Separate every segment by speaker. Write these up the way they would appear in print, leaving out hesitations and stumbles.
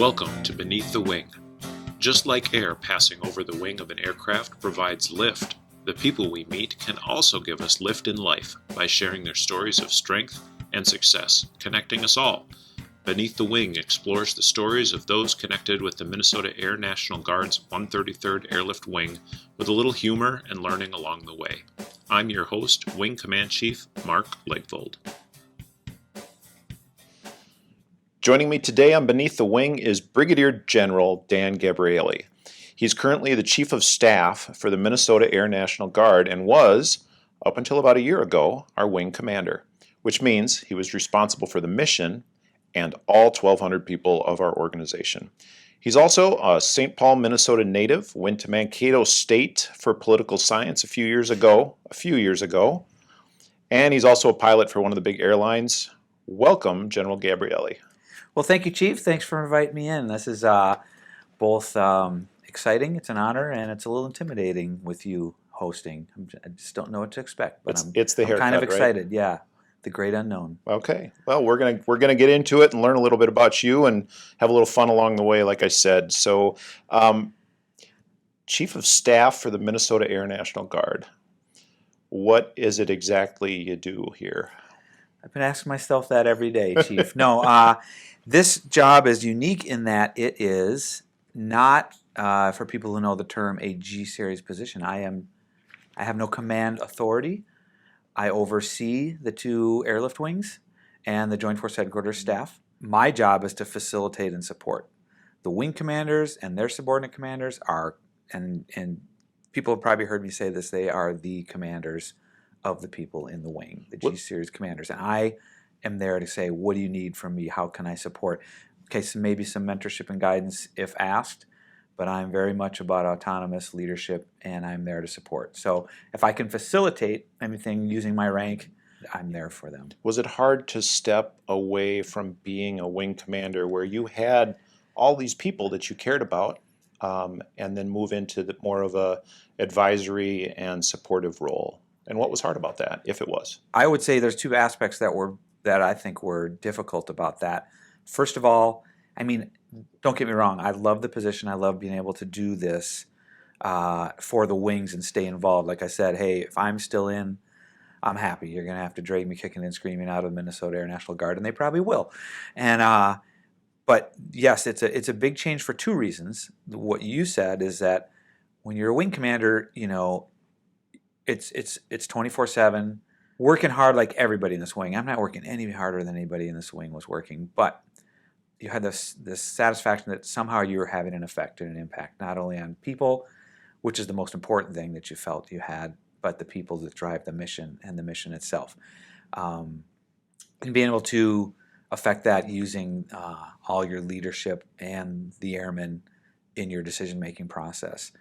Speaker 1: Welcome to Beneath the Wing. Just like air passing over the wing of an aircraft provides lift, the people we meet can also give us lift in life by sharing their stories of strength and success, connecting us all. Beneath the Wing explores the stories of those connected with the Minnesota Air National Guard's 133rd Airlift Wing with a little humor and learning along the way. I'm your host, Wing Command Chief Mark Legvold.
Speaker 2: Joining me today on Beneath the Wing is Brigadier General Dan Gabrielli. He's currently the Chief of Staff for the Minnesota Air National Guard and was, up until about a year ago, our wing commander, which means he was responsible for the mission and all 1,200 people of our organization. He's also a St. Paul, Minnesota native, went to Mankato State for political science a few years ago, and he's also a pilot for one of the big airlines. Welcome, General Gabrielli.
Speaker 3: Well, thank you, Chief. Thanks for inviting me in. This is both exciting, it's an honor, and it's a little intimidating with you hosting. I just don't know what to expect, but
Speaker 2: it's the
Speaker 3: I'm
Speaker 2: haircut,
Speaker 3: kind of excited,
Speaker 2: right?
Speaker 3: Yeah. The great unknown.
Speaker 2: Okay. Well, we're gonna get into it and learn a little bit about you and have a little fun along the way, like I said. So, Chief of Staff for the Minnesota Air National Guard. What is it exactly you do here?
Speaker 3: I've been asking myself that every day, Chief. No, this job is unique in that it is not, for people who know the term, a G-series position. I have no command authority. I oversee the two airlift wings and the Joint Force Headquarters staff. My job is to facilitate and support. The wing commanders and their subordinate commanders are, and people have probably heard me say this, they are the commanders of the people in the wing, the G-series commanders. And I am there to say, what do you need from me? How can I support? Okay, so maybe some mentorship and guidance if asked, but I'm very much about autonomous leadership, and I'm there to support. So if I can facilitate anything using my rank, I'm there for them.
Speaker 2: Was it hard to step away from being a wing commander where you had all these people that you cared about and then move into more of a advisory and supportive role? And what was hard about that, if it was?
Speaker 3: I would say there's two aspects that I think were difficult about that. First of all, I mean, don't get me wrong, I love the position. I love being able to do this for the wings and stay involved. Like I said, hey, if I'm still in, I'm happy. You're going to have to drag me kicking and screaming out of the Minnesota Air National Guard, and they probably will. And but yes, it's a big change for two reasons. What you said is that when you're a wing commander, you know, it's 24/7, working hard like everybody in this wing. I'm not working any harder than anybody in this wing was working, but you had this satisfaction that somehow you were having an effect and an impact, not only on people, which is the most important thing that you felt you had, but the people that drive the mission and the mission itself. And being able to affect that using all your leadership and the airmen in your decision-making process.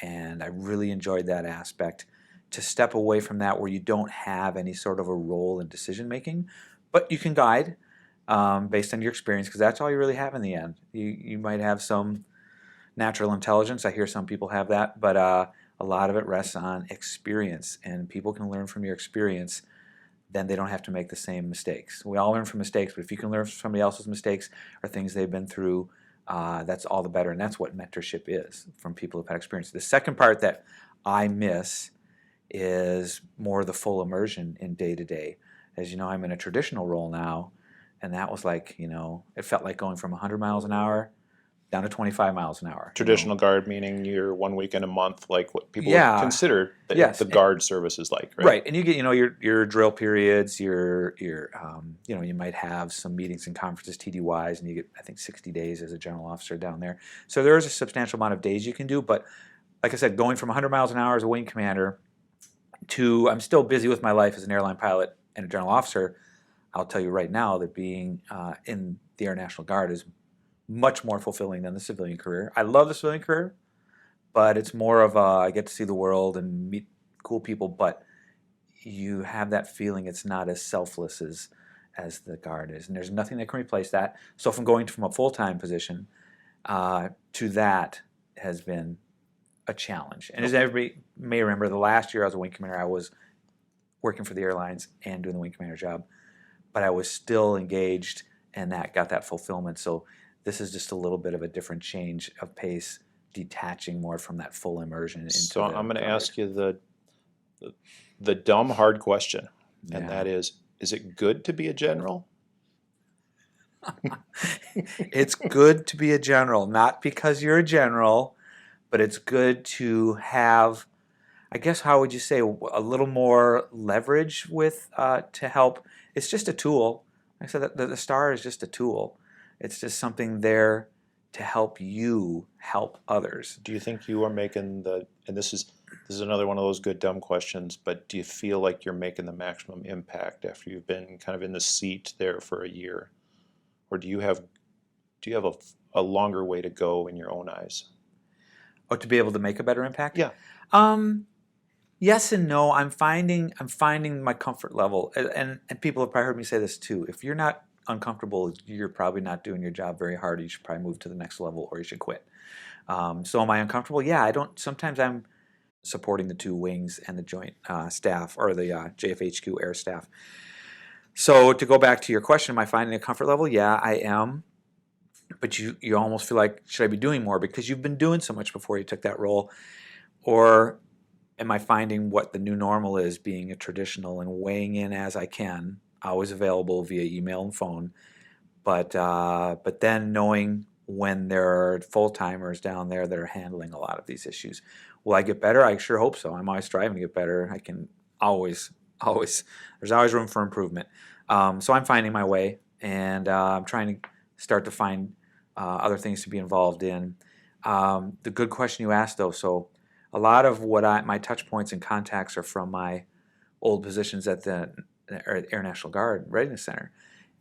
Speaker 3: And I really enjoyed that aspect. To step away from that where you don't have any sort of a role in decision-making, but you can guide based on your experience, because that's all you really have in the end. You might have some natural intelligence. I hear some people have that, but a lot of it rests on experience, and people can learn from your experience. Then they don't have to make the same mistakes. We all learn from mistakes, but if you can learn from somebody else's mistakes or things they've been through, that's all the better, and that's what mentorship is, from people who've had experience. The second part that I miss is more the full immersion in day-to-day. As you know, I'm in a traditional role now, and that was like, you know, it felt like going from 100 miles an hour down to 25 miles an hour.
Speaker 2: Traditional guard meaning you're 1 week in a month, like what people would consider the guard service is like, right?
Speaker 3: Right, and you get, you know, your drill periods, your you know, you might have some meetings and conferences, TDYs, and you get, I think, 60 days as a general officer down there. So there is a substantial amount of days you can do, but like I said, going from 100 miles an hour as a wing commander to I'm still busy with my life as an airline pilot and a general officer. I'll tell you right now that being in the Air National Guard is much more fulfilling than the civilian career. I love the civilian career, but it's more of I get to see the world and meet cool people, but you have that feeling it's not as selfless as the Guard is, and there's nothing that can replace that. So from going from a full-time position to that has been a challenge. And as everybody may remember, the last year I was a wing commander, I was working for the airlines and doing the wing commander job, but I was still engaged, and that got that fulfillment. So This is just a little bit of a different change of pace, detaching more from that full immersion into
Speaker 2: So I'm going to
Speaker 3: guard.
Speaker 2: ask you the dumb hard question, and
Speaker 3: Yeah.
Speaker 2: that is it good to be a general?
Speaker 3: It's good to be a general, not because you're a general, but it's good to have, I guess, how would you say, a little more leverage with to help. It's just a tool. Like I said, the star is just a tool. It's just something there to help you help others.
Speaker 2: Do you think you are making and this is another one of those good dumb questions, but do you feel like you're making the maximum impact after you've been kind of in the seat there for a year? Or do you have a longer way to go in your own eyes?
Speaker 3: Oh, to be able to make a better impact?
Speaker 2: Yeah.
Speaker 3: Yes and no. I'm finding my comfort level, and people have probably heard me say this too. If you're not uncomfortable, you're probably not doing your job very hard. You should probably move to the next level, or you should quit. So am I uncomfortable? Yeah, I don't. Sometimes I'm supporting the two wings and the joint staff, or the JFHQ air staff. So to go back to your question, am I finding a comfort level? Yeah, I am. But you almost feel like, should I be doing more because you've been doing so much before you took that role? Or am I finding what the new normal is, being a traditional and weighing in as I can, always available via email and phone, but then knowing when there are full-timers down there that are handling a lot of these issues. Will I get better? I sure hope so. I'm always striving to get better. I can always, there's always room for improvement. So I'm finding my way, and I'm trying to start to find other things to be involved in. The good question you asked, though, so a lot of my touch points and contacts are from my old positions at the Air National Guard Readiness Center.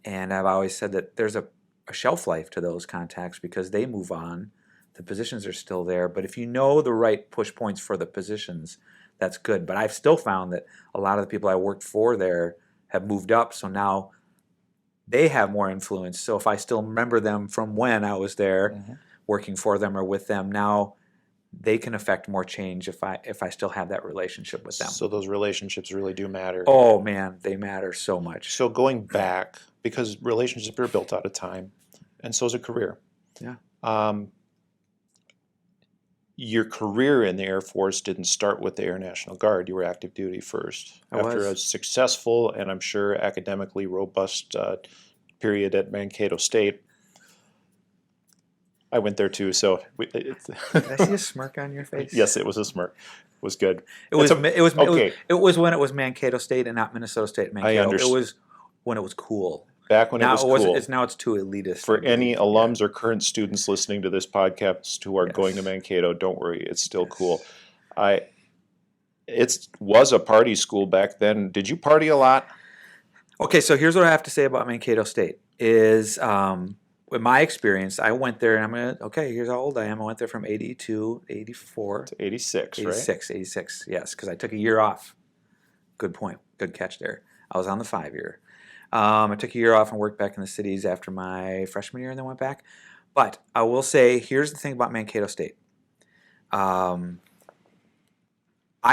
Speaker 3: And I've always said that there's a shelf life to those contacts because they move on. The positions are still there. But if you know the right push points for the positions, that's good. But I've still found that a lot of the people I worked for there have moved up. So now they have more influence. So if I still remember them from when I was there working for them or with them, now they can affect more change if I still have that relationship with them.
Speaker 2: So those relationships really do matter.
Speaker 3: Oh man, they matter so much.
Speaker 2: So going back, because relationships are built out of time, and so is a career.
Speaker 3: Yeah.
Speaker 2: Your career in the Air Force didn't start with the Air National Guard. You were active duty first. After a successful and I'm sure academically robust period at Mankato State. I went there too, so
Speaker 3: Did I see a smirk on your face?
Speaker 2: Yes, it was a smirk. It was good.
Speaker 3: It was when it was Mankato State and not Minnesota State. Mankato.
Speaker 2: I understand.
Speaker 3: It was when it was cool.
Speaker 2: Back when it was cool.
Speaker 3: Now it's too elitist.
Speaker 2: For any alums or current students listening to this podcast who are going to Mankato, don't worry, it's still cool. It was a party school back then. Did you party a lot?
Speaker 3: Okay, so here's what I have to say about Mankato State is, with my experience, I went there, and here's how old I am. I went there from 80 to 84.
Speaker 2: To 86, right?
Speaker 3: 86, yes, because I took a year off. Good point. Good catch there. I was on the 5-year. I took a year off and worked back in the cities after my freshman year and then went back. But I will say, here's the thing about Mankato State. I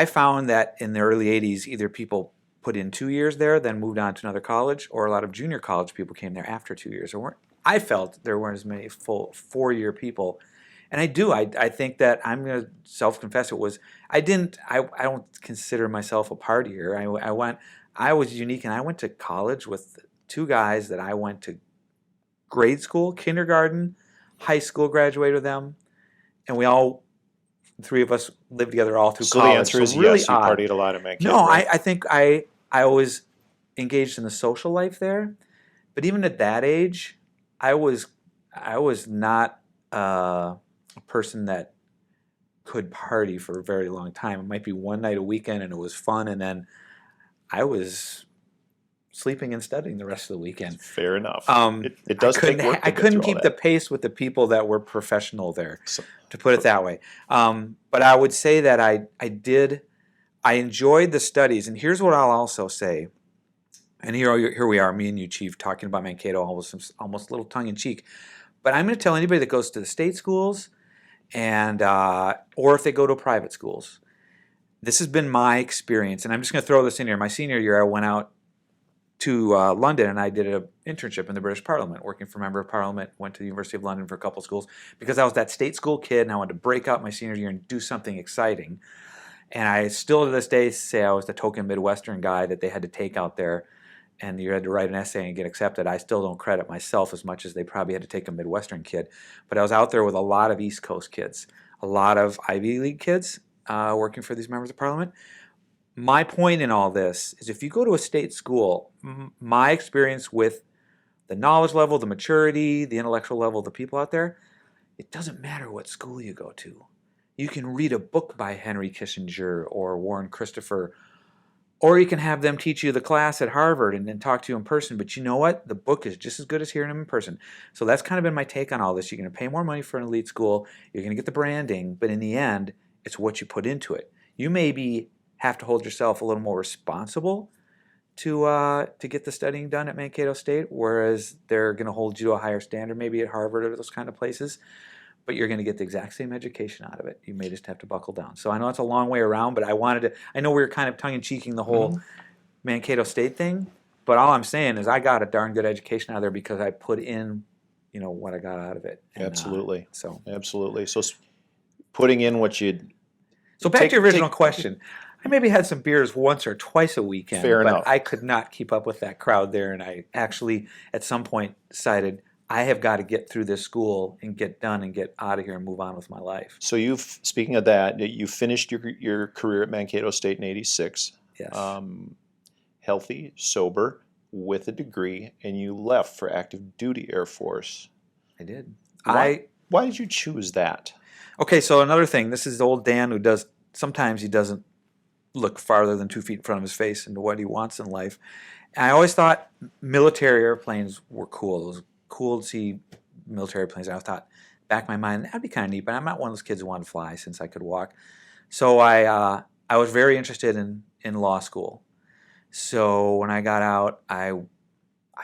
Speaker 3: found that in the early 80s, either people put in 2 years there, then moved on to another college, or a lot of junior college people came there after 2 years. I felt there weren't as many full 4-year people. And I think that I'm going to self-confess I don't consider myself a partier. I was unique, and I went to college with 2 guys that I went to grade school, kindergarten, high school, graduated with them, and we all, 3 of us, lived together all through college.
Speaker 2: So the answer is
Speaker 3: really
Speaker 2: yes, you partied a lot at Mankato.
Speaker 3: No,
Speaker 2: right?
Speaker 3: I think I was engaged in the social life there, but even at that age, I was not a person that could party for a very long time. It might be one night a weekend, and it was fun, and then I was sleeping and studying the rest of the weekend.
Speaker 2: Fair enough. It does take work.
Speaker 3: I couldn't keep the pace with the people that were professional there, to put it that way. But I would say that I enjoyed the studies, and here's what I'll also say. And here we are, me and you, Chief, talking about Mankato, almost a little tongue-in-cheek. But I'm going to tell anybody that goes to the state schools, and or if they go to private schools, this has been my experience. And I'm just going to throw this in here. My senior year, I went out to London, and I did an internship in the British Parliament, working for Member of Parliament. Went to the University of London for a couple of schools because I was that state school kid, and I wanted to break out my senior year and do something exciting. And I still to this day say I was the token Midwestern guy that they had to take out there, and you had to write an essay and get accepted. I still don't credit myself as much as they probably had to take a Midwestern kid. But I was out there with a lot of East Coast kids, a lot of Ivy League kids working for these members of Parliament. My point in all this is if you go to a state school, my experience with the knowledge level, the maturity, the intellectual level of the people out there, it doesn't matter what school you go to. You can read a book by Henry Kissinger or Warren Christopher, or you can have them teach you the class at Harvard and then talk to you in person. But you know what? The book is just as good as hearing them in person. So that's kind of been my take on all this. You're going to pay more money for an elite school. You're going to get the branding. But in the end, it's what you put into it. You maybe have to hold yourself a little more responsible to get the studying done at Mankato State, whereas they're going to hold you to a higher standard maybe at Harvard or those kind of places. But you're going to get the exact same education out of it. You may just have to buckle down. So I know it's a long way around, but I know we were kind of tongue-in-cheeking the whole Mankato State thing, but all I'm saying is I got a darn good education out of there because I put in, what I got out of it. And,
Speaker 2: Absolutely.
Speaker 3: Absolutely.
Speaker 2: So putting in what you...
Speaker 3: So back to your original question. I maybe had some beers once or twice a weekend,
Speaker 2: Fair
Speaker 3: but
Speaker 2: enough.
Speaker 3: I could not keep up with that crowd there, and I actually at some point decided I have got to get through this school and get done and get out of here and move on with my life.
Speaker 2: So speaking of that, you finished your career at Mankato State in '86.
Speaker 3: Yes.
Speaker 2: Healthy, sober, with a degree, and you left for active duty Air Force.
Speaker 3: I did.
Speaker 2: Why did you choose that?
Speaker 3: Okay, so another thing. This is old Dan who sometimes he doesn't look farther than 2 feet in front of his face into what he wants in life. And I always thought military airplanes were cool. It was cool to see military planes. I thought, back in my mind, that'd be kind of neat, but I'm not one of those kids who want to fly since I could walk. So I was very interested in law school. So when I got out, I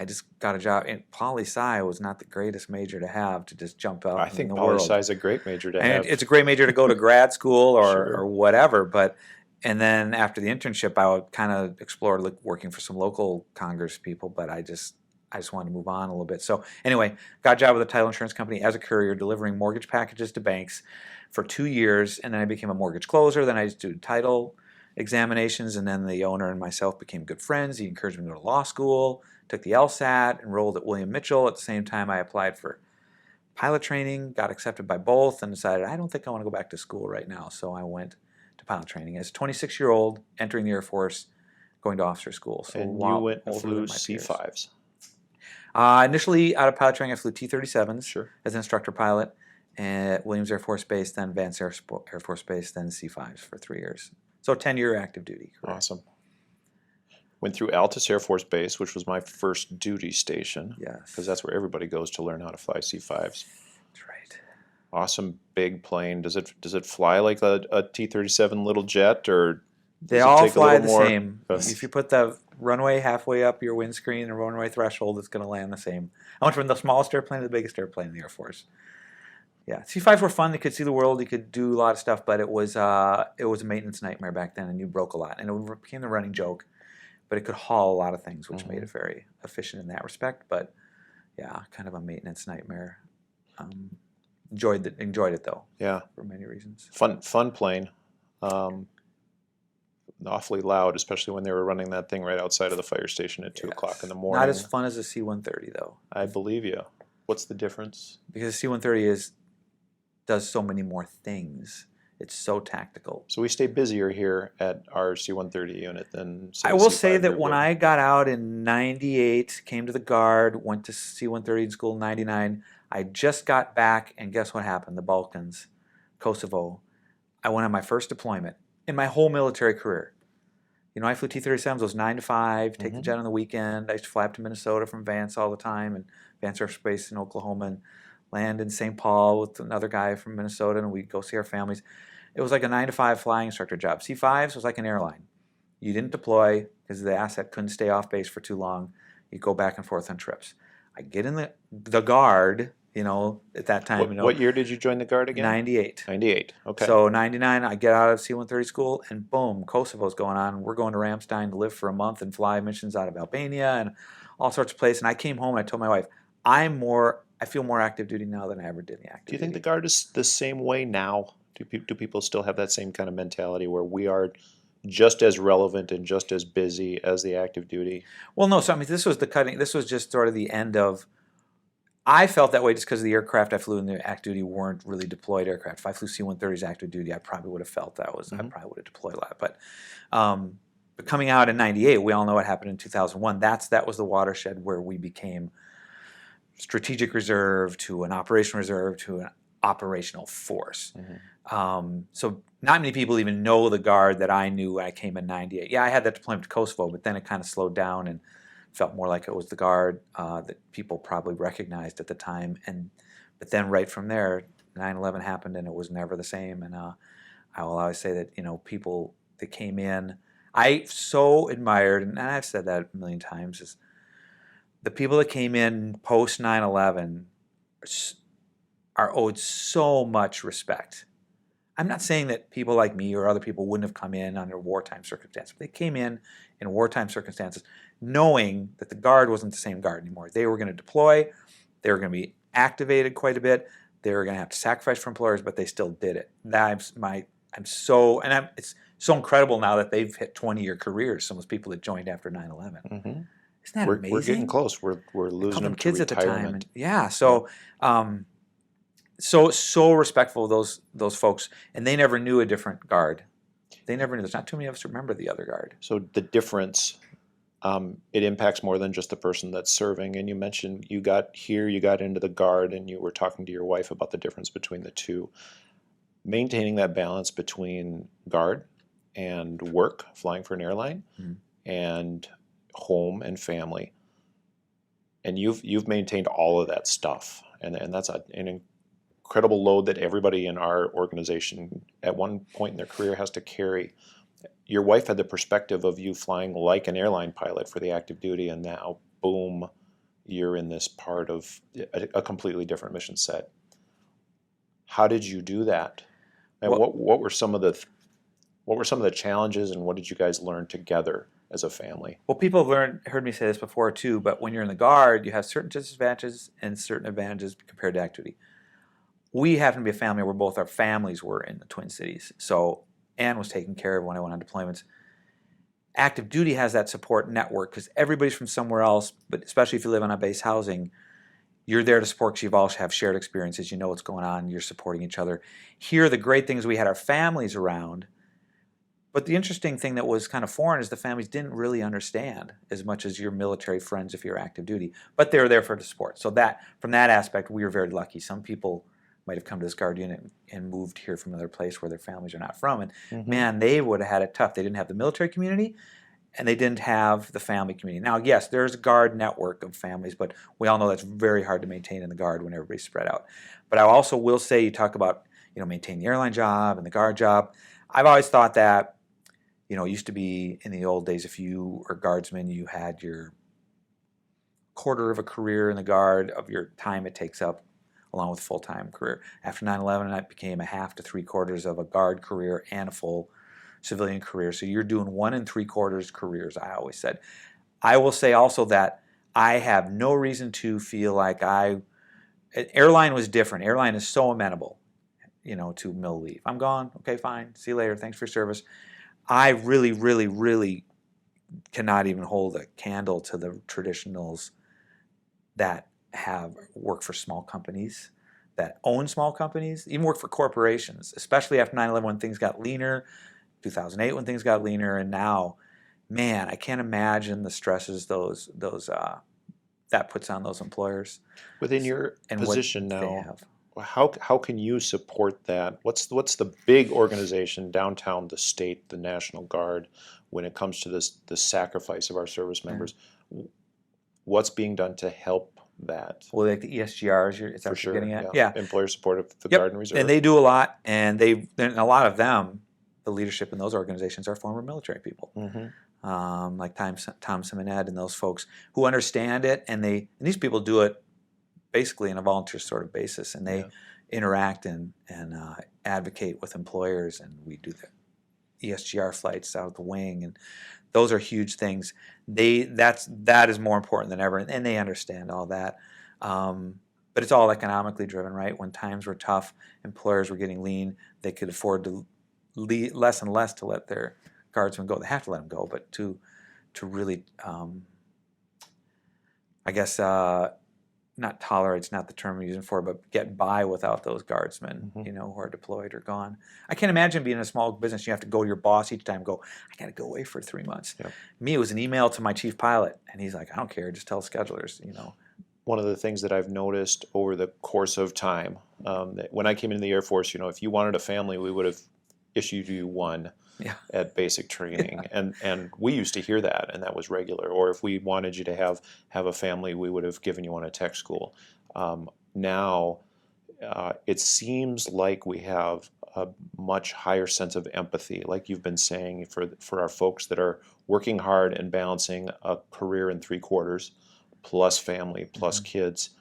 Speaker 3: just got a job. And poli-sci was not the greatest major to have to just jump out
Speaker 2: I think
Speaker 3: in the world.
Speaker 2: poli-sci is a great major to
Speaker 3: And
Speaker 2: have.
Speaker 3: it's a great major to go to grad school
Speaker 2: Sure.
Speaker 3: or whatever. And then after the internship, I would kind of explore working for some local Congress people, but I just wanted to move on a little bit. So anyway, got a job with a title insurance company as a courier delivering mortgage packages to banks for 2 years, and then I became a mortgage closer. Then I just did title examinations, and then the owner and myself became good friends. He encouraged me to go to law school, took the LSAT, enrolled at William Mitchell. At the same time, I applied for pilot training, got accepted by both, and decided I don't think I want to go back to school right now. So I went to pilot training as a 26-year-old, entering the Air Force, going to officer school. So
Speaker 2: and you went and flew C-5s.
Speaker 3: Initially, out of pilot training, I flew T-37s
Speaker 2: Sure.
Speaker 3: as an instructor pilot at Williams Air Force Base, then Vance Air Force Base, then C-5s for 3 years. So 10-year active duty. Correct.
Speaker 2: Awesome. Went through Altus Air Force Base, which was my first duty station.
Speaker 3: Yes.
Speaker 2: Because that's where everybody goes to learn how to fly C-5s.
Speaker 3: That's right.
Speaker 2: Awesome big plane. Does it fly like a T-37 little jet, or
Speaker 3: They
Speaker 2: does it
Speaker 3: all
Speaker 2: take a
Speaker 3: fly
Speaker 2: little
Speaker 3: the
Speaker 2: more?
Speaker 3: same. If you put the runway halfway up your windscreen and runway threshold, it's going to land the same. I went from the smallest airplane to the biggest airplane in the Air Force. Yeah, C-5s were fun. You could see the world. You could do a lot of stuff, but it was a maintenance nightmare back then, and you broke a lot. And it became the running joke. But it could haul a lot of things, which made it very efficient in that respect. But yeah, kind of a maintenance nightmare. Enjoyed it though.
Speaker 2: Yeah,
Speaker 3: for many reasons.
Speaker 2: Fun plane. Awfully loud, especially when they were running that thing right outside of the fire station at 2 o'clock in the morning.
Speaker 3: Not as fun as a C-130 though.
Speaker 2: I believe you. What's the difference?
Speaker 3: Because the C-130 does so many more things. It's so tactical.
Speaker 2: So we stay busier here at our C-130 unit than
Speaker 3: I will say that when I got out in 98, came to the Guard, went to C-130 in school in 99, I just got back, and guess what happened? The Balkans, Kosovo. I went on my first deployment in my whole military career. I flew T-37s, those 9 to 5, take the jet on the weekend. I used to fly up to Minnesota from Vance all the time, and Vance Air Force Base in Oklahoma, and land in St. Paul with another guy from Minnesota, and we'd go see our families. It was like a 9 to 5 flying instructor job. C-5s was like an airline. You didn't deploy because the asset couldn't stay off base for too long. You go back and forth on trips. I get in the Guard, at that time.
Speaker 2: What year did you join the Guard again?
Speaker 3: 98.
Speaker 2: 98, okay.
Speaker 3: So 99, I get out of C-130 school, and boom, Kosovo's going on. We're going to Ramstein to live for a month and fly missions out of Albania and all sorts of places. And I came home and I told my wife, I feel more active duty now than I ever did in the active
Speaker 2: Do you think the
Speaker 3: duty.
Speaker 2: Guard is the same way now? Do people still have that same kind of mentality where we are just as relevant and just as busy as the active duty?
Speaker 3: Well, no. So I mean, this was just sort of the end of. I felt that way just because the aircraft I flew in the active duty weren't really deployed aircraft. If I flew C-130s active duty, I probably would have felt I probably would have deployed a lot. But coming out in '98, we all know what happened in 2001. That was the watershed where we became strategic reserve to an operational reserve to an operational force. So not many people even know the Guard that I knew when I came in '98. Yeah, I had that deployment to Kosovo, but then it kind of slowed down and felt more like it was the Guard that people probably recognized at the time. But then right from there, 9/11 happened and it was never the same. And I will always say that people that came in, I so admired, and I've said that a million times, is the people that came in post 9/11 are owed so much respect. I'm not saying that people like me or other people wouldn't have come in under wartime circumstances. But they came in wartime circumstances knowing that the Guard wasn't the same Guard anymore. They were going to deploy. They were going to be activated quite a bit. They were going to have to sacrifice for employers, but they still did it. It's so incredible now that they've hit 20-year careers, some of those people that joined after 9/11.
Speaker 2: Mm-hmm.
Speaker 3: Isn't that amazing?
Speaker 2: We're getting close. We're losing them to
Speaker 3: kids
Speaker 2: retirement.
Speaker 3: at the time. And, yeah, so respectful of those folks, and they never knew a different Guard. They never knew. There's not too many of us remember the other Guard.
Speaker 2: So the difference, it impacts more than just the person that's serving. And you mentioned you got into the Guard, and you were talking to your wife about the difference between the two. Maintaining that balance between Guard and work, flying for an airline, and home and family. And you've maintained all of that stuff, and that's an incredible load that everybody in our organization at one point in their career has to carry. Your wife had the perspective of you flying like an airline pilot for the active duty, and now, boom, you're in this part of a completely different mission set. How did you do that? And what were some of the challenges, and what did you guys learn together as a family?
Speaker 3: Well, people have heard me say this before too, but when you're in the Guard, you have certain disadvantages and certain advantages compared to active duty. We happen to be a family where both our families were in the Twin Cities. So Ann was taken care of when I went on deployments. Active duty has that support network because everybody's from somewhere else, but especially if you live on a base housing, you're there to support because you all have shared experiences. You know what's going on. You're supporting each other. Here, the great thing is we had our families around. But the interesting thing that was kind of foreign is the families didn't really understand as much as your military friends if you're active duty. But they were there for the support. So that from that aspect, we were very lucky. Some people might have come to this Guard unit and moved here from another place where their families are not from. And man, they would have had it tough. They didn't have the military community, and they didn't have the family community. Now, yes, there's a Guard network of families, but we all know that's very hard to maintain in the Guard when everybody's spread out. But I also will say, you talk about maintaining the airline job and the Guard job. I've always thought that it used to be in the old days, if you were Guardsman, you had your quarter of a career in the Guard of your time it takes up along with a full-time career. After 9/11, I became a half to 3/4 of a Guard career and a full civilian career. So you're doing 1 3/4 careers, I always said. I will say also that I have no reason to feel like airline was different. Airline is so amenable, to mill leave. I'm gone. Okay, fine. See you later. Thanks for your service. I really, really, really cannot even hold a candle to the traditionals that have worked for small companies, that own small companies, even work for corporations, especially after 9/11 when things got leaner, 2008 when things got leaner, and now, man, I can't imagine the stresses that puts on those employers.
Speaker 2: Within your
Speaker 3: and
Speaker 2: position
Speaker 3: what
Speaker 2: now,
Speaker 3: they have.
Speaker 2: how can you support that? What's the big organization downtown, the state, the National Guard, when it comes to the sacrifice of our service members? What's being done to help that?
Speaker 3: Well, like the ESGRs, is that what you're getting at?
Speaker 2: Yeah. Employer support of the Guard and Reserve.
Speaker 3: And they do a lot, and a lot of them, the leadership in those organizations are former military people. Like Tom Simonet and those folks who understand it, and these people do it basically on a volunteer sort of basis, and they interact and advocate with employers, and we do the ESGR flights out of the wing, and those are huge things. That is more important than ever, and they understand all that. But it's all economically driven, right? When times were tough, employers were getting lean. They could afford to less and less to let their guardsmen go. They have to let them go, but to really, I guess, not tolerate's not the term I'm using for it, but get by without those guardsmen, who are deployed or gone. I can't imagine being in a small business. You have to go to your boss each time. Go, I got to go away for 3 months. Yep. Me, it was an email to my chief pilot, and he's like, I don't care. Just tell schedulers.
Speaker 2: One of the things that I've noticed over the course of time, that when I came into the Air Force, if you wanted a family, we would have issued you one. At basic training, and we used to hear that, and that was regular. Or if we wanted you to have a family, we would have given you one at tech school. Now, it seems like we have a much higher sense of empathy, like you've been saying, for our folks that are working hard and balancing a career in 3/4, plus family, plus kids.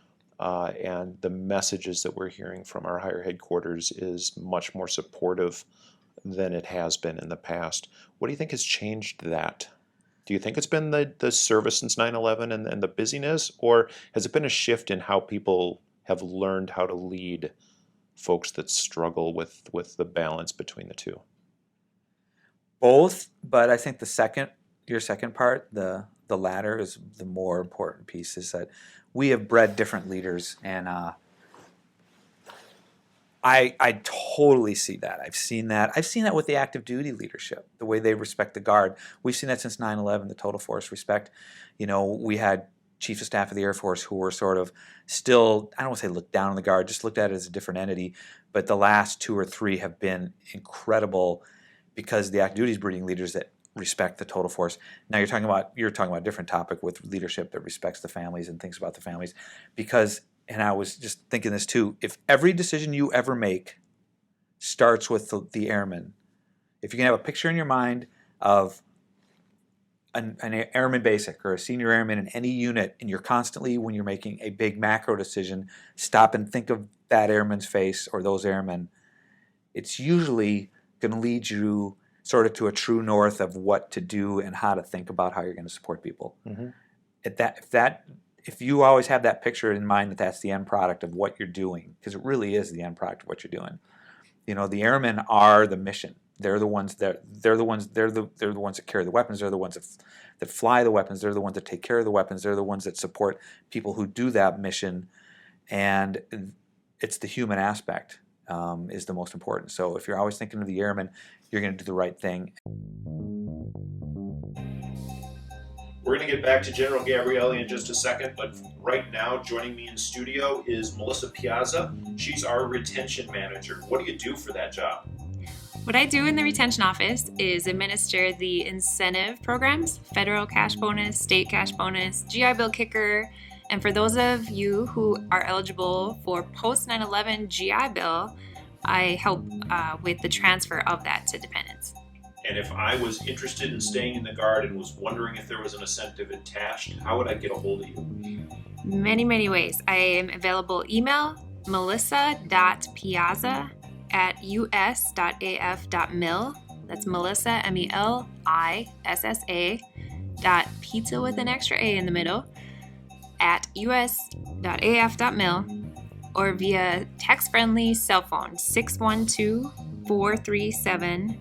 Speaker 2: And the messages that we're hearing from our higher headquarters is much more supportive than it has been in the past. What do you think has changed that? Do you think it's been the service since 9/11 and the busyness, or has it been a shift in how people have learned how to lead folks that struggle with the balance between the two?
Speaker 3: Both, but I think your second part, the latter, is the more important piece, is that we have bred different leaders, and I totally see that. I've seen that. I've seen that with the active duty leadership, the way they respect the Guard. We've seen that since 9/11, the total force respect. We had Chiefs of Staff of the Air Force who were sort of still, I don't want to say looked down on the Guard, just looked at it as a different entity. But the last 2 or 3 have been incredible because the active duty is breeding leaders that respect the total force. Now you're talking about a different topic with leadership that respects the families and thinks about the families, because. And I was just thinking this too, if every decision you ever make starts with the airman, if you can have a picture in your mind of an airman basic or a senior airman in any unit, and you're constantly, when you're making a big macro decision, stop and think of that airman's face or those airmen, it's usually going to lead you sort of to a true north of what to do and how to think about how you're going to support people. If you always have that picture in mind, that's the end product of what you're doing, because it really is the end product of what you're doing. The airmen are the mission. They're the ones that carry the weapons. They're the ones that fly the weapons. They're the ones that take care of the weapons. They're the ones that support people who do that mission. And it's the human aspect is the most important. So if you're always thinking of the airmen, you're going to do the right thing.
Speaker 2: We're going to get back to General Gabrielli in just a second, but right now joining me in studio is Melissa Piazza. She's our retention manager. What do you do for that job?
Speaker 4: What I do in the retention office is administer the incentive programs, federal cash bonus, state cash bonus, GI Bill kicker, and for those of you who are eligible for post 9/11 GI Bill, I help with the transfer of that to dependents.
Speaker 2: And if I was interested in staying in the Guard and was wondering if there was an incentive attached, how would I get a hold of you?
Speaker 4: Many, many ways. I am available email melissa.piazza@us.af.mil. That's Melissa, MELISSA, .pizza with an extra A in the middle, at us.af.mil, or via text-friendly cell phone, 612-437-3514.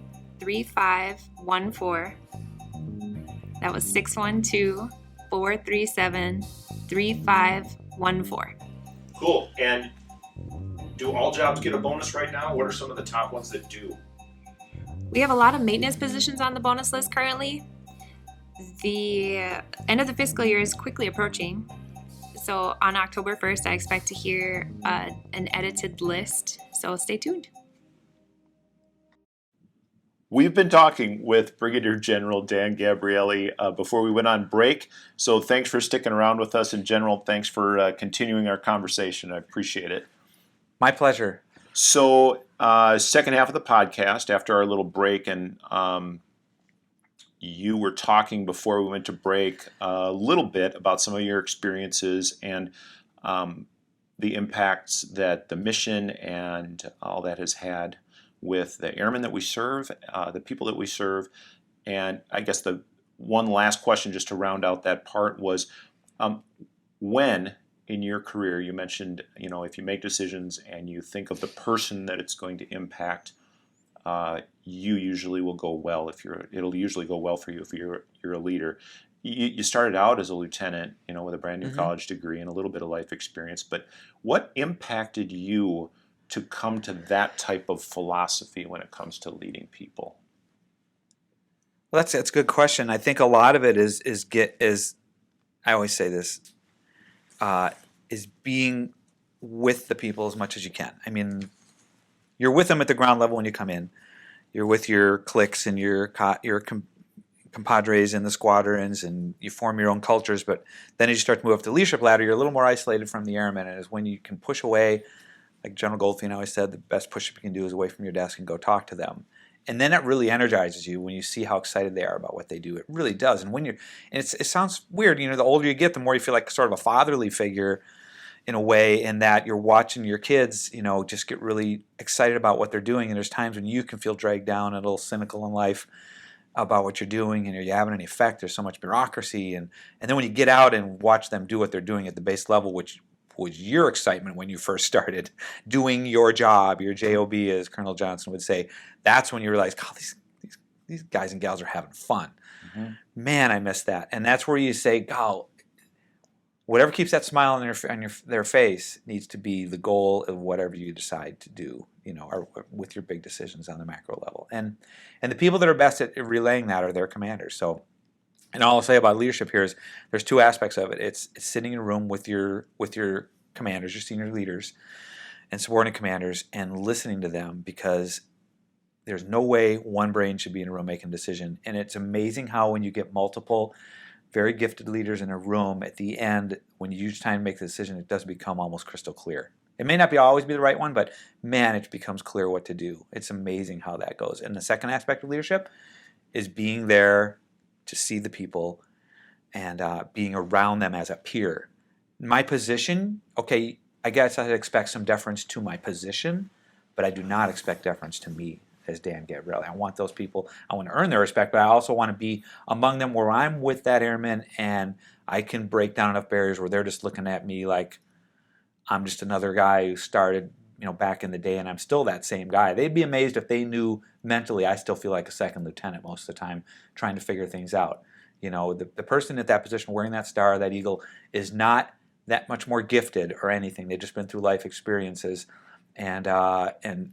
Speaker 4: That was 612-437-3514.
Speaker 2: Cool. And do all jobs get a bonus right now? What are some of the top ones that do?
Speaker 4: We have a lot of maintenance positions on the bonus list currently. The end of the fiscal year is quickly approaching. So on October 1st, I expect to hear an edited list. So stay tuned.
Speaker 2: We've been talking with Brigadier General Dan Gabrielli before we went on break. So thanks for sticking around with us. And General, thanks for continuing our conversation. I appreciate it.
Speaker 3: My pleasure.
Speaker 2: So second half of the podcast, after our little break, and you were talking before we went to break a little bit about some of your experiences, and the impacts that the mission and all that has had with the airmen that we serve, the people that we serve. And I guess the one last question just to round out that part was, when in your career, you mentioned, if you make decisions and you think of the person that it's going to impact, you usually will go well. It'll usually go well for you if you're a leader. You started out as a lieutenant, with a brand new college degree and a little bit of life experience. But what impacted you to come to that type of philosophy when it comes to leading people?
Speaker 3: Well, that's a good question. I think a lot of it is I always say this, is being with the people as much as you can. I mean, you're with them at the ground level when you come in. You're with your cliques and your compadres in the squadrons, and you form your own cultures. But then as you start to move up the leadership ladder, you're a little more isolated from the airmen. And it's when you can push away, like General Goldfein always said, the best push-up you can do is away from your desk and go talk to them. And then it really energizes you when you see how excited they are about what they do. It really does. And it sounds weird, the older you get, the more you feel like sort of a fatherly figure in a way, in that you're watching your kids, just get really excited about what they're doing. And there's times when you can feel dragged down and a little cynical in life about what you're doing, and are you having any effect? There's so much bureaucracy. And then when you get out and watch them do what they're doing at the base level, which was your excitement when you first started doing your job, your JOB, as Colonel Johnson would say, that's when you realize, God, these guys and gals are having fun. Mm-hmm. Man, I miss that. And that's where you say, God, whatever keeps that smile on their face needs to be the goal of whatever you decide to do, or with your big decisions on the macro level. And the people that are best at relaying that are their commanders. So, and all I'll say about leadership here is there's two aspects of it. It's sitting in a room with your commanders, your senior leaders, and subordinate commanders, and listening to them, because there's no way one brain should be in a room making a decision. And it's amazing how when you get multiple very gifted leaders in a room, at the end, when you use time to make the decision, it does become almost crystal clear. It may not always be the right one, but man, it becomes clear what to do. It's amazing how that goes. And the second aspect of leadership is being there to see the people and being around them as a peer. My position, okay, I guess I'd expect some deference to my position, but I do not expect deference to me as Dan Gabrielli. I want those people, I want to earn their respect, but I also want to be among them where I'm with that airman and I can break down enough barriers where they're just looking at me like I'm just another guy who started, back in the day, and I'm still that same guy. They'd be amazed if they knew mentally I still feel like a second lieutenant most of the time trying to figure things out. The person at that position wearing that star, that eagle, is not that much more gifted or anything. They've just been through life experiences. And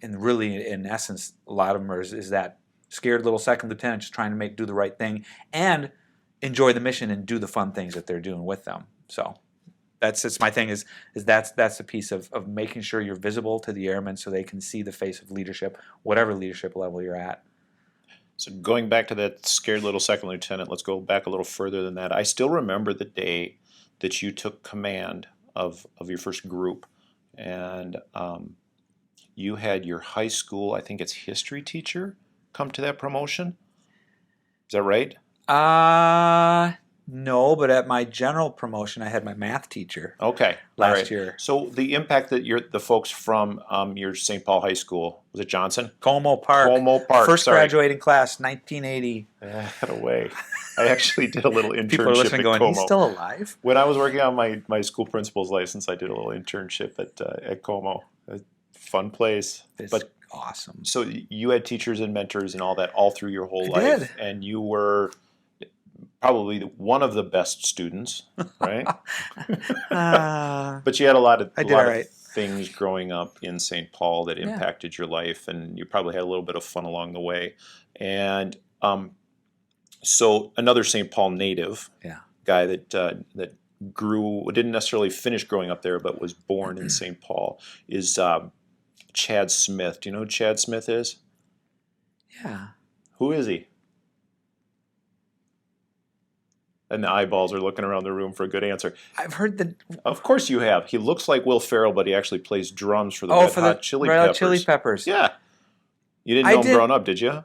Speaker 3: really, in essence, a lot of them is that scared little second lieutenant just trying to do the right thing and enjoy the mission and do the fun things that they're doing with them. So that's my thing is that's the piece of making sure you're visible to the airmen so they can see the face of leadership, whatever leadership level you're at.
Speaker 2: So going back to that scared little second lieutenant, let's go back a little further than that. I still remember the day that you took command of your first group, and you had your high school, I think it's history teacher, come to that promotion. Is that right?
Speaker 3: No, but at my general promotion, I had my math teacher.
Speaker 2: Okay,
Speaker 3: last year.
Speaker 2: So the impact that the folks from your St. Paul High School, was it Johnson?
Speaker 3: Como Park. First graduating class, 1980.
Speaker 2: Get away. I actually did a little internship
Speaker 3: People are listening
Speaker 2: at
Speaker 3: going,
Speaker 2: Como.
Speaker 3: He's still alive?
Speaker 2: When I was working on my school principal's license, I did a little internship at Como. A fun place.
Speaker 3: It's awesome.
Speaker 2: So you had teachers and mentors and all that all through your whole life.
Speaker 3: Did.
Speaker 2: And you were probably one of the best students, right? But you had a lot of things growing up in St. Paul that impacted your life, and you probably had a little bit of fun along the way. And so another St. Paul native guy that didn't necessarily finish growing up there, but was born in St. Paul, is Chad Smith. Do you know who Chad Smith is?
Speaker 3: Yeah.
Speaker 2: Who is he? And the eyeballs are looking around the room for a good answer.
Speaker 3: I've heard that.
Speaker 2: Of course you have. He looks like Will Ferrell, but he actually plays drums for the Red Hot Chili Peppers. Yeah. You didn't know him growing up, did you?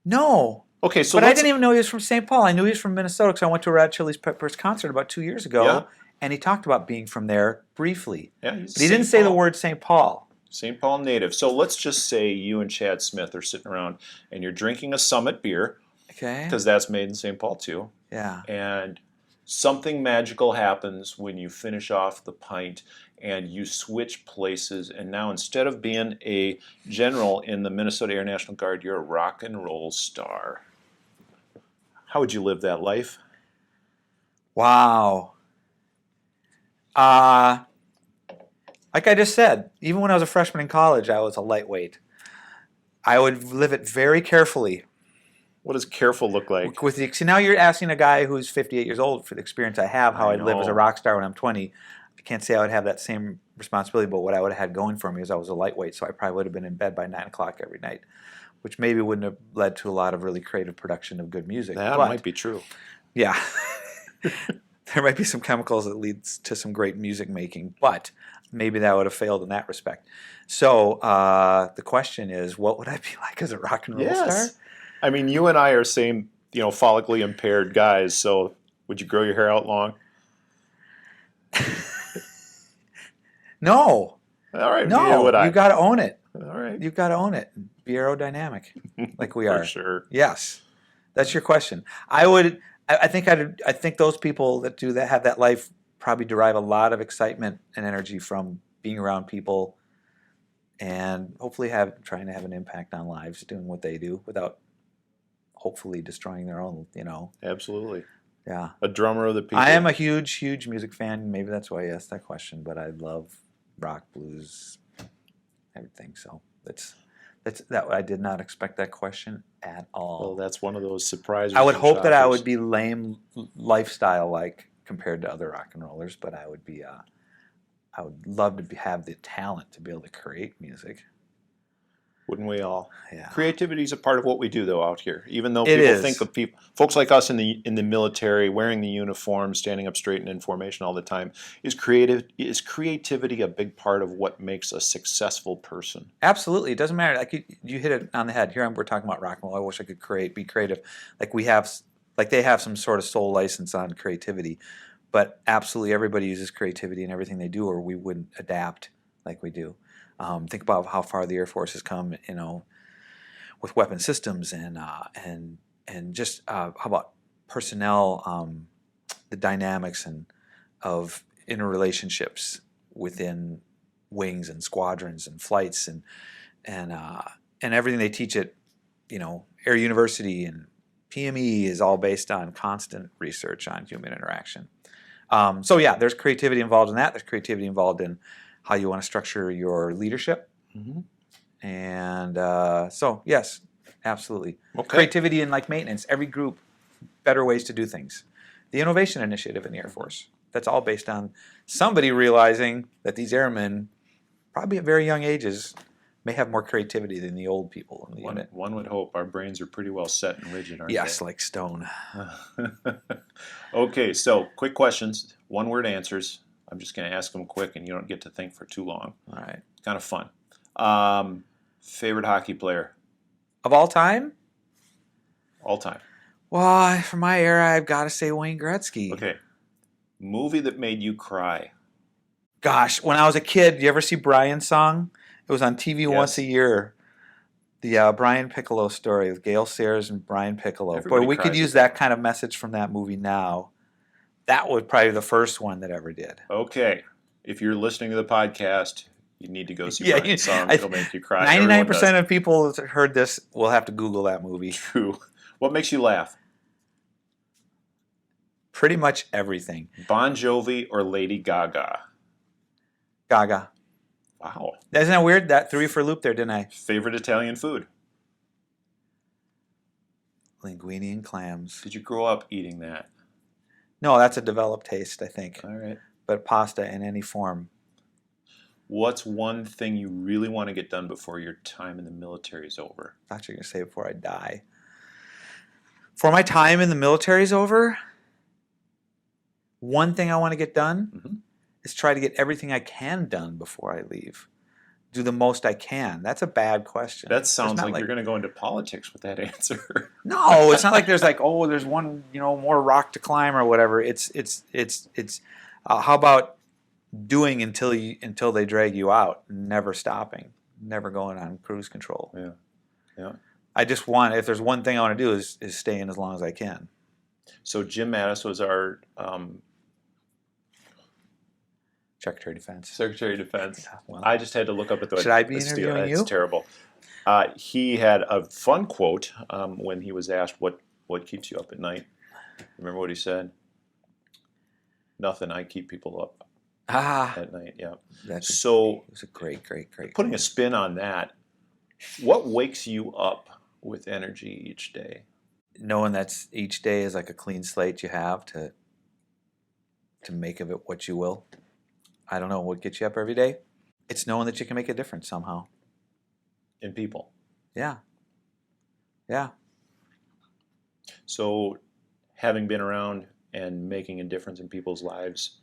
Speaker 3: No.
Speaker 2: Okay, so
Speaker 3: but I didn't even know he was from St. Paul. I knew he was from Minnesota because I went to a Red Hot Chili Peppers concert about 2 years ago. Yeah. And he talked about being from there briefly.
Speaker 2: Yeah, he's
Speaker 3: But he didn't say the word St. Paul.
Speaker 2: St. Paul native. So let's just say you and Chad Smith are sitting around and you're drinking a Summit beer,
Speaker 3: Okay.
Speaker 2: because that's made in St. Paul too.
Speaker 3: Yeah.
Speaker 2: And something magical happens when you finish off the pint and you switch places. And now instead of being a general in the Minnesota Air National Guard, you're a rock and roll star. How would you live that life?
Speaker 3: Wow. Like I just said, even when I was a freshman in college, I was a lightweight. I would live it very carefully.
Speaker 2: What does careful look like?
Speaker 3: See, now you're asking a guy who's 58 years old for the experience I have, how
Speaker 2: I
Speaker 3: I'd live as a
Speaker 2: know.
Speaker 3: rock star when I'm 20. I can't say I would have that same responsibility, but what I would have had going for me is I was a lightweight, so I probably would have been in bed by 9 o'clock every night, which maybe wouldn't have led to a lot of really creative production of good music.
Speaker 2: That
Speaker 3: but,
Speaker 2: might be true.
Speaker 3: Yeah. There might be some chemicals that leads to some great music making, but maybe that would have failed in that respect. So the question is, what would I be like as a rock and roll star?
Speaker 2: I mean, you and I are same, follically impaired guys, so would you grow your hair out long?
Speaker 3: No.
Speaker 2: All right,
Speaker 3: No,
Speaker 2: neither would I.
Speaker 3: you got to own it.
Speaker 2: All right.
Speaker 3: You've got to own it. Be aerodynamic, like we
Speaker 2: For
Speaker 3: are.
Speaker 2: sure.
Speaker 3: Yes, that's your question. I think those people that do that, have that life, probably derive a lot of excitement and energy from being around people, and hopefully trying to have an impact on lives, doing what they do without hopefully destroying their own.
Speaker 2: Absolutely.
Speaker 3: Yeah.
Speaker 2: A drummer of the people.
Speaker 3: I am a huge, huge music fan. Maybe that's why I asked that question. But I love rock, blues, everything. So that's that. I did not expect that question at all.
Speaker 2: Well, that's one of those surprises.
Speaker 3: I would
Speaker 2: and
Speaker 3: hope that I
Speaker 2: shockers.
Speaker 3: would be lame lifestyle like compared to other rock and rollers, but I would be. I would love to have the talent to be able to create music.
Speaker 2: Wouldn't we all?
Speaker 3: Yeah.
Speaker 2: Creativity is a part of what we do, though, out here. Even though
Speaker 3: It
Speaker 2: people
Speaker 3: is.
Speaker 2: think of folks like us in the military, wearing the uniform, standing up straight and in formation all the time, is creativity a big part of what makes a successful person?
Speaker 3: Absolutely, it doesn't matter. Like you hit it on the head. Here we're talking about rock and roll. I wish I could be creative. Like they have some sort of sole license on creativity, but absolutely everybody uses creativity in everything they do, or we wouldn't adapt like we do. Think about how far the Air Force has come, with weapon systems and just how about personnel, the dynamics of interrelationships within wings and squadrons and flights and everything they teach at Air University and PME is all based on constant research on human interaction. So yeah, there's creativity involved in that. There's creativity involved in how you want to structure your leadership.
Speaker 2: Mm-hmm.
Speaker 3: And so, yes, absolutely.
Speaker 2: Okay.
Speaker 3: Creativity and like maintenance, every group, better ways to do things. The Innovation Initiative in the Air Force, that's all based on somebody realizing that these airmen, probably at very young ages, may have more creativity than the old people in the unit.
Speaker 2: One would hope. Our brains are pretty well set and rigid, aren't
Speaker 3: Yes,
Speaker 2: they?
Speaker 3: like stone.
Speaker 2: Okay, so quick questions, one-word answers. I'm just going to ask them quick, and you don't get to think for too long.
Speaker 3: All right.
Speaker 2: Kind of fun. Favorite hockey player
Speaker 3: Of all time?
Speaker 2: all time?
Speaker 3: Well, for my era, I've got to say Wayne Gretzky.
Speaker 2: Okay. Movie that made you cry?
Speaker 3: Gosh, when I was a kid, you ever see Brian's song? It was on TV once a
Speaker 2: Yes.
Speaker 3: year. The Brian Piccolo story with Gail Sayers and Brian Piccolo.
Speaker 2: Everybody
Speaker 3: But we could
Speaker 2: cries
Speaker 3: use
Speaker 2: at
Speaker 3: that kind of message from that movie now. That was probably the first one that ever did.
Speaker 2: Okay. If you're listening to the podcast, you need to go see
Speaker 3: Yeah,
Speaker 2: Brian's song.
Speaker 3: I-
Speaker 2: It'll make you cry.
Speaker 3: 99% of people that heard this will have to Google that movie.
Speaker 2: True. What makes you laugh?
Speaker 3: Pretty much everything.
Speaker 2: Bon Jovi or Lady Gaga?
Speaker 3: Gaga.
Speaker 2: Wow.
Speaker 3: Isn't that weird? That threw you for a loop there, didn't I?
Speaker 2: Favorite Italian food?
Speaker 3: Linguine and clams.
Speaker 2: Did you grow up eating that?
Speaker 3: No, that's a developed taste, I think.
Speaker 2: All right.
Speaker 3: But pasta in any form.
Speaker 2: What's one thing you really want to get done before your time in the military is over?
Speaker 3: I thought you were going to say before I die. For my time in the military is over, one thing I want to get done
Speaker 2: Mm-hmm.
Speaker 3: is try to get everything I can done before I leave. do the most I can. That's a bad question.
Speaker 2: That sounds
Speaker 3: It's not
Speaker 2: like you're going to go into politics with that answer.
Speaker 3: No, it's not like there's like, oh, there's one, more rock to climb or whatever. It's how about doing until they drag you out, never stopping, never going on cruise control.
Speaker 2: Yeah, yeah.
Speaker 3: I just want, if there's one thing I want to do is stay in as long as I can.
Speaker 2: So Jim Mattis was our
Speaker 3: Secretary of Defense.
Speaker 2: Secretary of Defense.
Speaker 3: Yeah, well,
Speaker 2: I just had to look up at the.
Speaker 3: Should I be interviewing you?
Speaker 2: That's terrible. He had a fun quote when he was asked what keeps you up at night. Remember what he said? Nothing. I keep people up at night. Yeah.
Speaker 3: It was a great.
Speaker 2: Putting a spin on that, what wakes you up with energy each day?
Speaker 3: Knowing that each day is like a clean slate you have to make of it what you will. I don't know what gets you up every day. It's knowing that you can make a difference somehow.
Speaker 2: In people.
Speaker 3: Yeah. Yeah.
Speaker 2: So, having been around and making a difference in people's lives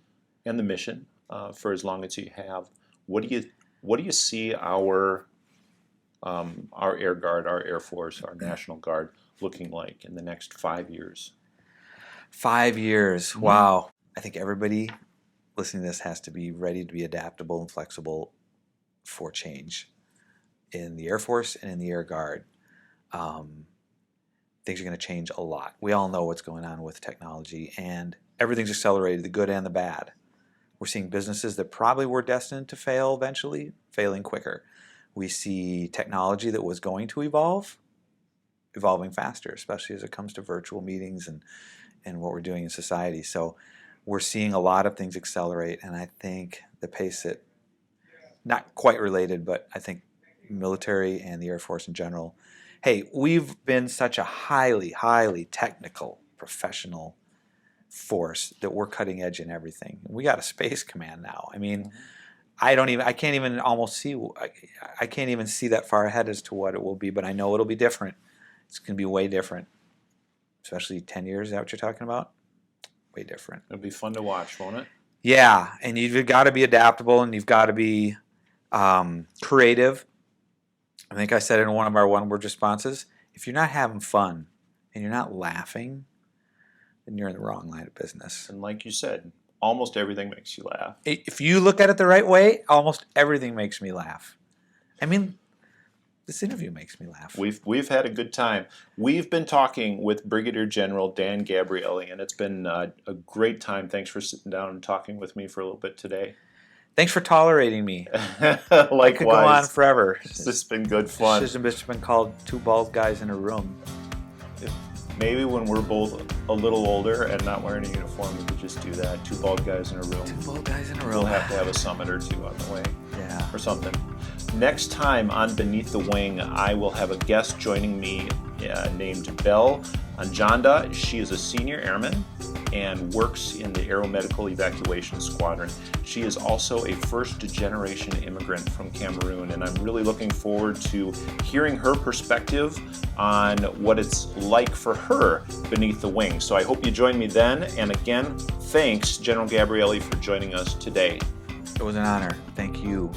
Speaker 2: and the mission for as long as you have, what do you see our Air Guard, our Air Force, our National Guard looking like in the next 5 years?
Speaker 3: 5 years. Wow. I think everybody listening to this has to be ready to be adaptable and flexible for change in the Air Force and in the Air Guard. Things are going to change a lot. We all know what's going on with technology, and everything's accelerated, the good and the bad. We're seeing businesses that probably were destined to fail eventually, failing quicker. We see technology that was going to evolve, evolving faster, especially as it comes to virtual meetings and what we're doing in society. So we're seeing a lot of things accelerate, and I think the pace that, not quite related, but I think military and the Air Force in general, hey, we've been such a highly, highly technical, professional force that we're cutting edge in everything. We got a space command now. I mean, I can't even see that far ahead as to what it will be, but I know it'll be different. It's going to be way different, especially 10 years. Is that what you're talking about? Way different.
Speaker 2: It'll be fun to watch, won't it?
Speaker 3: Yeah, and you've got to be adaptable, and you've got to be creative. I think I said it in one of our one-word responses. If you're not having fun and you're not laughing, then you're in the wrong line of business.
Speaker 2: And like you said, almost everything makes you laugh.
Speaker 3: If you look at it the right way, almost everything makes me laugh. I mean, this interview makes me laugh.
Speaker 2: We've had a good time. We've been talking with Brigadier General Dan Gabrielli, and it's been a great time. Thanks for sitting down and talking with me for a little bit today.
Speaker 3: Thanks for tolerating me.
Speaker 2: Likewise.
Speaker 3: I could go on forever.
Speaker 2: It's just been good fun.
Speaker 3: It's just been called two bald guys in a room.
Speaker 2: Maybe when we're both a little older and not wearing a uniform, we could just do that. Two bald guys in a room.
Speaker 3: Two bald guys in a room.
Speaker 2: We'll have to have a summit or two on the way.
Speaker 3: Yeah.
Speaker 2: Or something. Next time on Beneath the Wing, I will have a guest joining me named Belle Anjanda. She is a senior airman and works in the Aeromedical Evacuation Squadron. She is also a first-generation immigrant from Cameroon, and I'm really looking forward to hearing her perspective on what it's like for her beneath the wing. So I hope you join me then. And again, thanks, General Gabrielli, for joining us today.
Speaker 3: It was an honor. Thank you.